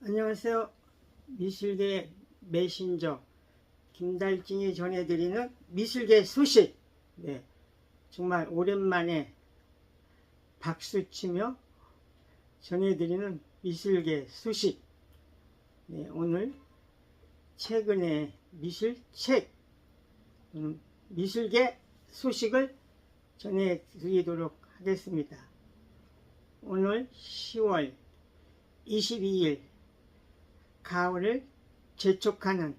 안녕하세요. 미술계 메신저 김달진이 전해드리는 미술계 소식. 정말 오랜만에 박수치며 전해드리는 미술계 소식. 오늘 최근에 미술계 소식을 전해드리도록 하겠습니다. 오늘 10월 22일 가을을 재촉하는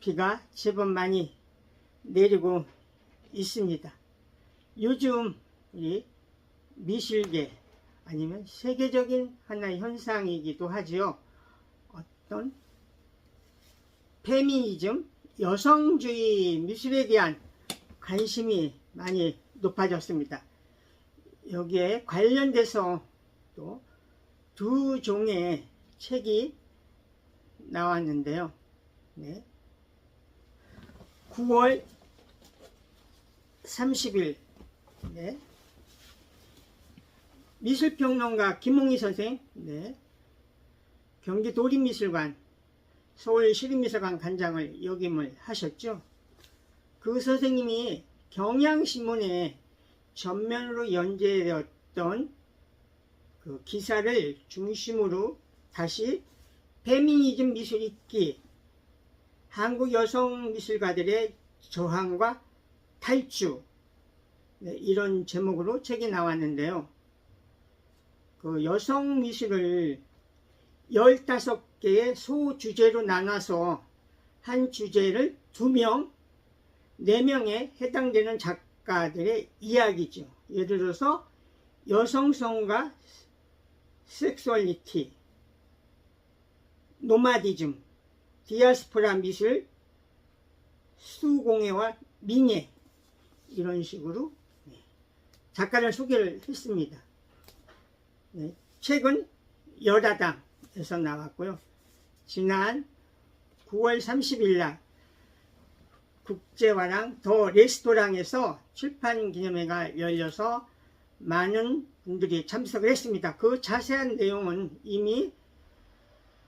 비가 제법 많이 내리고 있습니다. 요즘 우리 미술계 아니면 세계적인 하나의 현상이기도 하지요. 어떤 페미니즘, 여성주의 미술에 대한 관심이 많이 높아졌습니다. 여기에 관련돼서 또 두 종의 책이 나왔는데요. 9월 30일 미술평론가 김홍희 선생, 경기 도립미술관 서울시립미술관 관장을 역임을 하셨죠. 그 선생님이 경향신문에 전면으로 연재되었던 그 기사를 중심으로 다시 페미니즘 미술 읽기, 한국 여성 미술가들의 저항과 탈주, 이런 제목으로 책이 나왔는데요. 그 여성 미술을 15개의 소주제로 나눠서 한 주제를 2명, 4명에 해당되는 작가들의 이야기죠. 예를 들어서 여성성과 섹슈얼리티, 노마디즘, 디아스포라 미술, 수공예와 민예, 이런 식으로 작가를 소개를 했습니다. 책은 여라당에서 나왔고요. 지난 9월 30일 날 국제화랑 더 레스토랑에서 출판 기념회가 열려서 많은 분들이 참석을 했습니다. 그 자세한 내용은 이미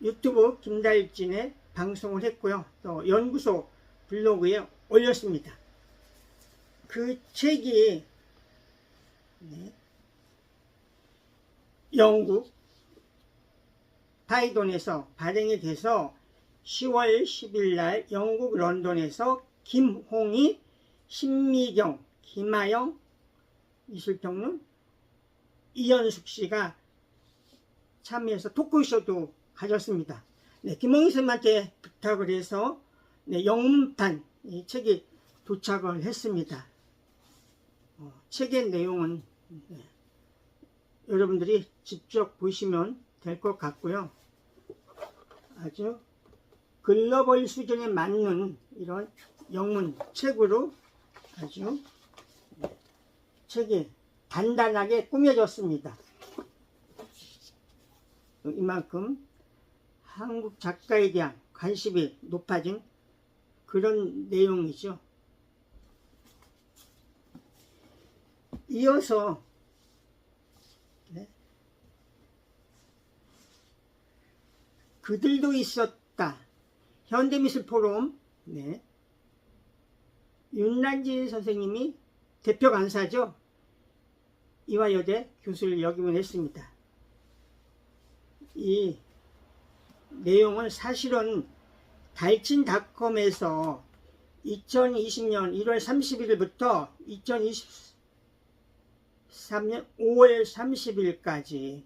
유튜브 김달진에 방송을 했고요. 또 연구소 블로그에 올렸습니다. 그 책이 영국 파이돈에서 발행이 돼서 10월 10일 날 영국 런던에서 김홍희, 신미경, 김하영 미술평론, 이현숙 씨가 참여해서 토크쇼도 가졌습니다. 김홍희 선생님한테 부탁을 해서 영문판 이 책이 도착을 했습니다. 책의 내용은 여러분들이 직접 보시면 될 것 같고요. 아주 글로벌 수준에 맞는 이런 영문 책으로 아주 책이 단단하게 꾸며졌습니다. 이만큼 한국 작가에 대한 관심이 높아진 그런 내용이죠. 이어서 그들도 있었다. 현대미술 포럼 윤란진 선생님이 대표 강사죠. 이화여대 교수를 역임을 했습니다. 이 내용은 사실은 달친닷컴에서 2020년 1월 31일부터 2023년 5월 30일까지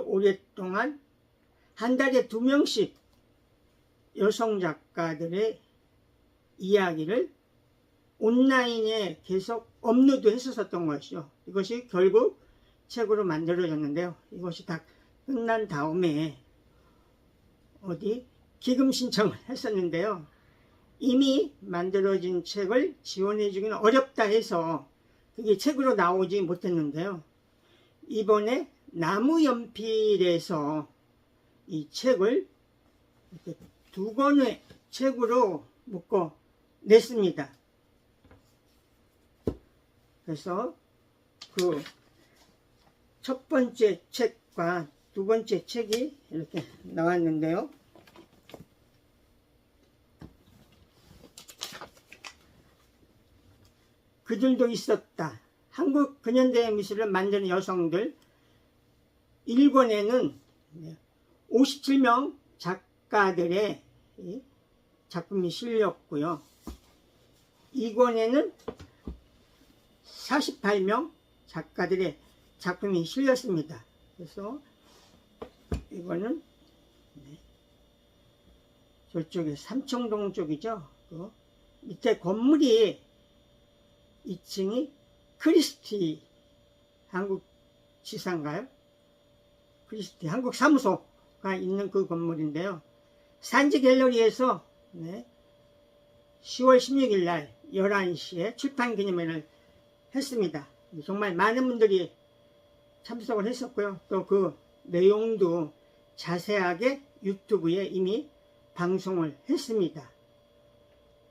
오랫동안 한 달에 2명씩 여성 작가들의 이야기를 온라인에 계속 업로드 했었던 것이죠. 이것이 결국 책으로 만들어졌는데요. 이것이 다 끝난 다음에 기금 신청을 했었는데요. 이미 만들어진 책을 지원해주기는 어렵다 해서 그게 책으로 나오지 못했는데요. 이번에 나무연필에서 이 책을 이렇게 2권의 책으로 묶어 냈습니다. 그래서 그 첫 번째 책과 두 번째 책이 이렇게 나왔는데요. 그들도 있었다. 한국 근현대 미술을 만드는 여성들. 1권에는 57명 작가들의 작품이 실렸고요. 2권에는 48명 작가들의 작품이 실렸습니다. 그래서 이거는 저쪽에 삼청동 쪽이죠. 그 밑에 건물이 2층이 크리스티 한국지사인가요? 크리스티 한국사무소가 있는 그 건물인데요. 산지 갤러리에서 10월 16일 날 11시에 출판 기념회를 했습니다. 정말 많은 분들이 참석을 했었고요. 또 그 내용도 자세하게 유튜브에 이미 방송을 했습니다.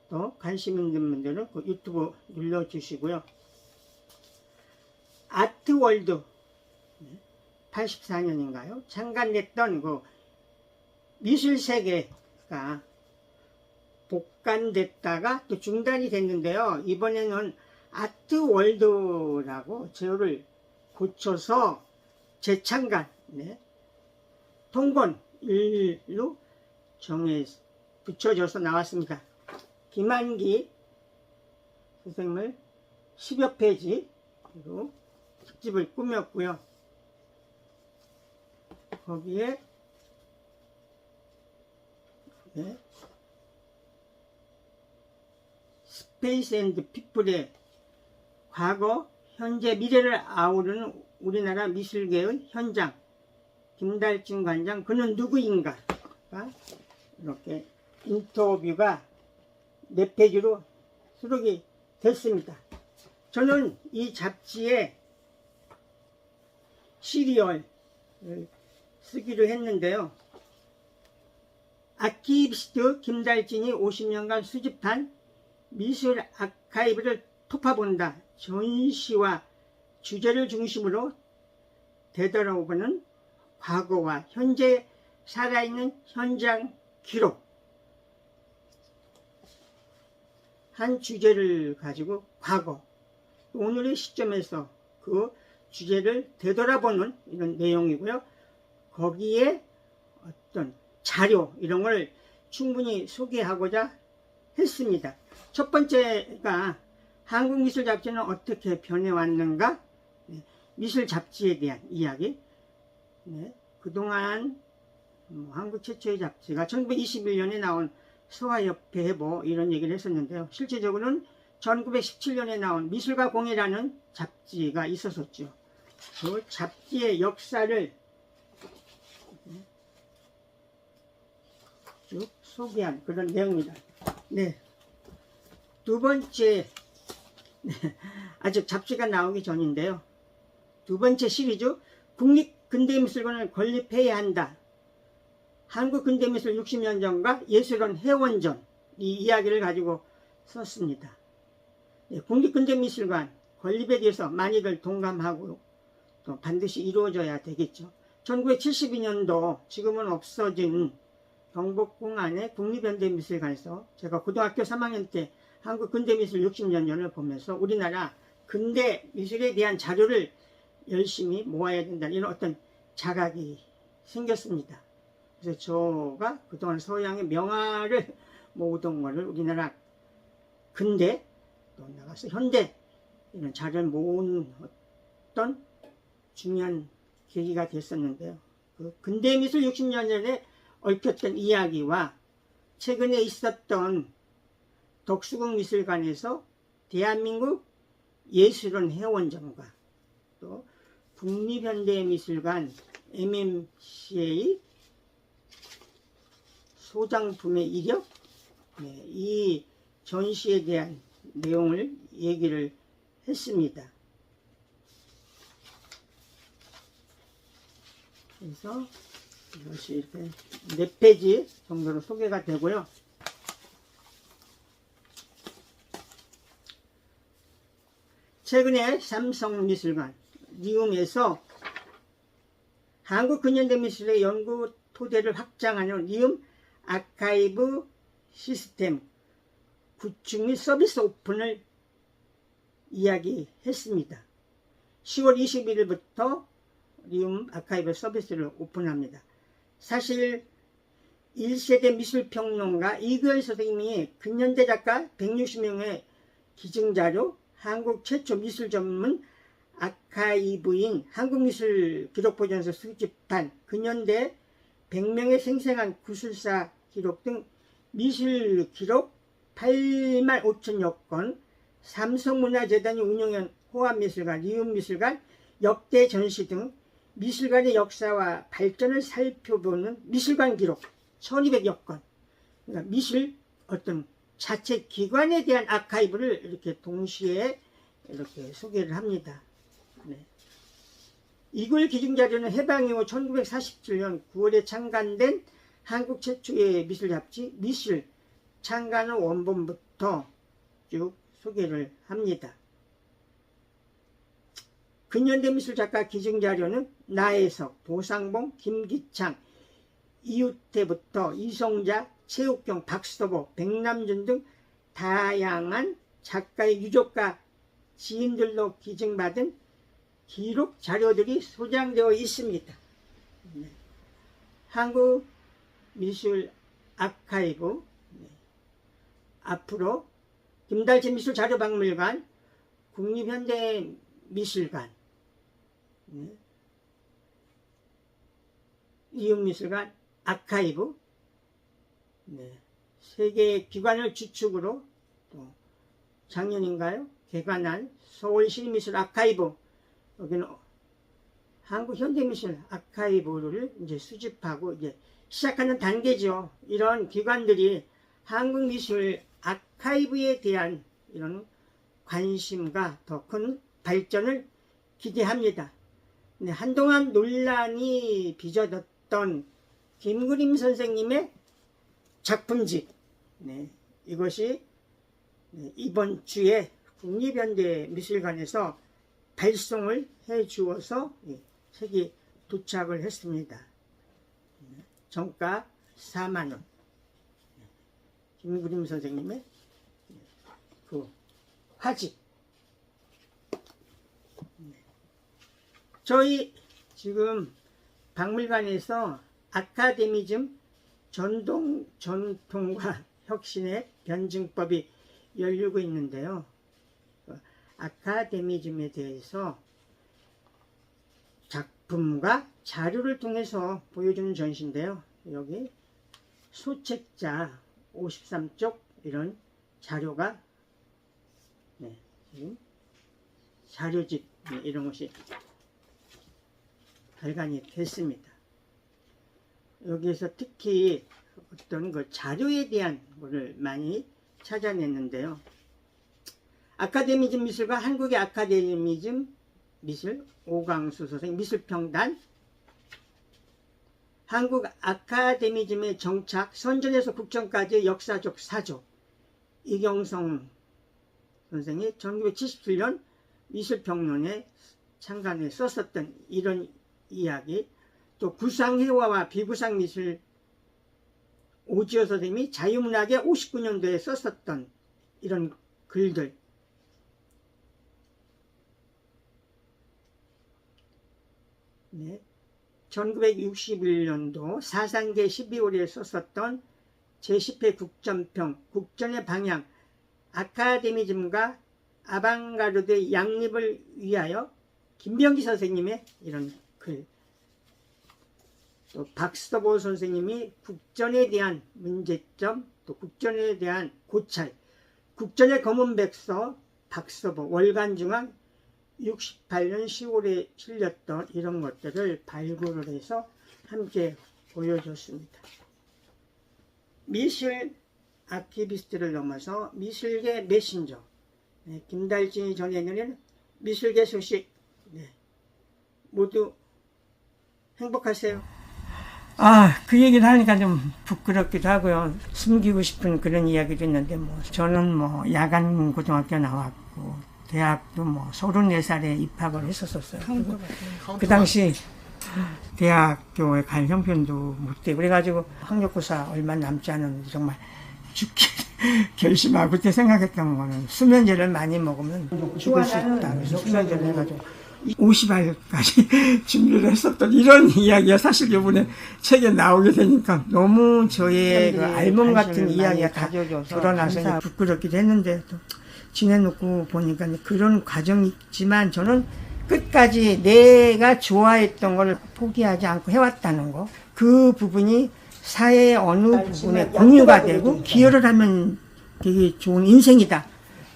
또 관심 있는 분들은 그 유튜브 눌러주시고요. 아트월드 84년인가요? 창간됐던 그 미술세계가 복간됐다가 또 중단이 됐는데요. 이번에는 아트월드라고 제호를 고쳐서 재창간, 통권 1로 정해 붙여져서 나왔습니다. 김한기 선생님을 10여 페이지로 특집을 꾸몄고요. 거기에 스페이스 앤드 피플의 과거, 현재, 미래를 아우르는 우리나라 미술계의 현장, 김달진 관장, 그는 누구인가? 이렇게 인터뷰가 4페이지로 수록이 됐습니다. 저는 이 잡지에 시리얼을 쓰기로 했는데요. 아키비스트 김달진이 50년간 수집한 미술 아카이브를 토파본다. 전시와 주제를 중심으로 되돌아보는 과거와 현재 살아있는 현장 기록. 한 주제를 가지고 과거, 오늘의 시점에서 그 주제를 되돌아보는 이런 내용이고요. 거기에 어떤 자료 이런 걸 충분히 소개하고자 했습니다. 첫 번째가 한국미술 잡지는 어떻게 변해왔는가? 미술 잡지에 대한 이야기. 그동안 한국 최초의 잡지가 1921년에 나온 소아협회 해보 이런 얘기를 했었는데요. 실제적으로는 1917년에 나온 미술과 공예라는 잡지가 있었었죠. 그 잡지의 역사를 쭉 소개한 그런 내용입니다. 두 번째, 아직 잡지가 나오기 전인데요. 두 번째 시리즈, 국립근대미술관을 건립해야 한다. 한국근대미술 60년 전과 예술원 회원전, 이 이야기를 가지고 썼습니다. 국립근대미술관 건립에 대해서 많이들 동감하고 또 반드시 이루어져야 되겠죠. 1972년도 지금은 없어진 경복궁 안의 국립현대미술관에서 제가 고등학교 3학년 때 한국근대미술 60년전을 보면서 우리나라 근대미술에 대한 자료를 열심히 모아야 된다, 이런 어떤 자각이 생겼습니다. 그래서 저가 그동안 서양의 명화를 모으던 것을 우리나라 근대 또 나가서 현대 이런 자료를 모은 어떤 중요한 계기가 됐었는데요. 그 근대미술 60년 전에 얽혔던 이야기와 최근에 있었던 덕수궁 미술관에서 대한민국 예술원 회원전과 또 국립현대미술관 MMC의 소장품의 이력, 이 전시에 대한 내용을 얘기를 했습니다. 그래서 이것이 이렇게 4페이지 정도로 소개가 되고요. 최근에 삼성미술관 리움에서 한국 근현대 미술의 연구 토대를 확장하는 리움 아카이브 시스템 구축 및 서비스 오픈을 이야기했습니다. 10월 21일부터 리움 아카이브 서비스를 오픈합니다. 사실 1세대 미술평론가 이규열 선생님이 근현대 작가 160명의 기증자료, 한국 최초 미술 전문 아카이브인 한국미술기록보존소 수집한 근현대 100명의 생생한 구술사 기록 등 미술기록 8만 5천여 건, 삼성문화재단이 운영한 호암미술관, 리움미술관, 역대 전시 등 미술관의 역사와 발전을 살펴보는 미술관 기록 1200여 건, 그러니까 미술 어떤 자체 기관에 대한 아카이브를 이렇게 동시에 이렇게 소개를 합니다. 네. 이글 기증자료는 해방 이후 1947년 9월에 창간된 한국 최초의 미술 잡지 미술 창간의 원본부터 쭉 소개를 합니다. 근현대 미술 작가 기증자료는 나혜석, 보상봉, 김기창, 이웃태부터 이성자, 최욱경, 박서보, 백남준 등 다양한 작가의 유족과 지인들로 기증받은 기록 자료들이 소장되어 있습니다. 네. 한국 미술 아카이브, 네. 앞으로 김달진 미술자료박물관, 국립현대미술관, 네. 리움미술관 아카이브, 네. 세 개의 기관을 주축으로 또 작년인가요? 개관한 서울시립미술 아카이브, 여기는 한국현대미술 아카이브를 이제 수집하고 이제 시작하는 단계죠. 이런 기관들이 한국미술 아카이브에 대한 이런 관심과 더 큰 발전을 기대합니다. 네, 한동안 논란이 빚어졌던 김그림 선생님의 작품집, 네, 이것이 이번 주에 국립현대미술관에서 발송을 해 주어서 책이 도착을 했습니다. 정가 4만원. 김그림 선생님의 그 화집. 저희 지금 박물관에서 아카데미즘 전통과 혁신의 변증법이 열리고 있는데요. 아카데미즘에 대해서 작품과 자료를 통해서 보여주는 전시인데요. 여기 소책자 53쪽 이런 자료가 지금 자료집 이런 것이 발간이 됐습니다. 여기에서 특히 어떤 그 자료에 대한 것을 많이 찾아냈는데요. 아카데미즘 미술과 한국의 아카데미즘 미술, 오광수 선생 미술평단, 한국 아카데미즘의 정착, 선전에서 국정까지의 역사적 사조, 이경성 선생이 1977년 미술평론에 창간에 썼었던 이런 이야기, 또 구상회화와 비구상미술, 오지호 선생님이 자유문학의 59년도에 썼었던 이런 글들, 네. 1961년도 사상계 12월에 썼었던 제10회 국전평, 국전의 방향, 아카데미즘과 아방가르드의 양립을 위하여 김병기 선생님의 이런 글, 또 박서보 선생님이 국전에 대한 문제점, 또 국전에 대한 고찰, 국전의 검은백서, 박서보, 월간중앙 68년 10월에 실렸던 이런 것들을 발굴을 해서 함께 보여줬습니다. 미술 아키비스트를 넘어서 미술계 메신저, 네, 김달진이 전해드리는 미술계 소식, 네, 모두 행복하세요. 그 얘기를 하니까 좀 부끄럽기도 하고요. 숨기고 싶은 그런 이야기도 있는데, 저는 야간 고등학교 나왔고, 대학도 34살에 입학을 했었어요. 그 당시 대학교에 갈 형편도 못 되고 그래가지고 학력고사 얼마 남지 않았는데 정말 죽기 결심하고 그때 생각했던 거는 수면제를 많이 먹으면 죽을 수 있다. 그래서 수면제를 해가지고 50알까지 준비를 했었던 이런 이야기가 사실 이번에 책에 나오게 되니까 너무 저의 그 알몸 같은 이야기가 다 드러나서 부끄럽기도 했는데 또 지내놓고 보니까 그런 과정이 있지만 저는 끝까지 내가 좋아했던 걸 포기하지 않고 해왔다는 거, 그 부분이 사회의 어느 부분에 공유가 되고 기여를 하면 되게 좋은 인생이다.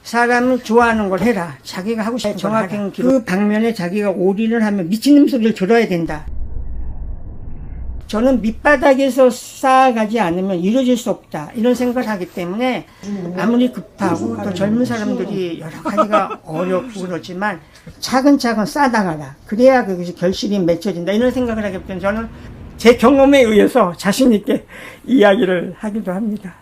사람은 좋아하는 걸 해라. 자기가 하고 싶은 걸 하라. 그 방면에 자기가 올인을 하면 미친놈 소리를 들어야 된다. 저는 밑바닥에서 쌓아가지 않으면 이루어질 수 없다. 이런 생각을 하기 때문에 아무리 급하고 또 젊은 사람들이 여러 가지가 어렵고 그렇지만 차근차근 쌓아나가라. 그래야 그것이 결실이 맺혀진다. 이런 생각을 하기 때문에 저는 제 경험에 의해서 자신 있게 이야기를 하기도 합니다.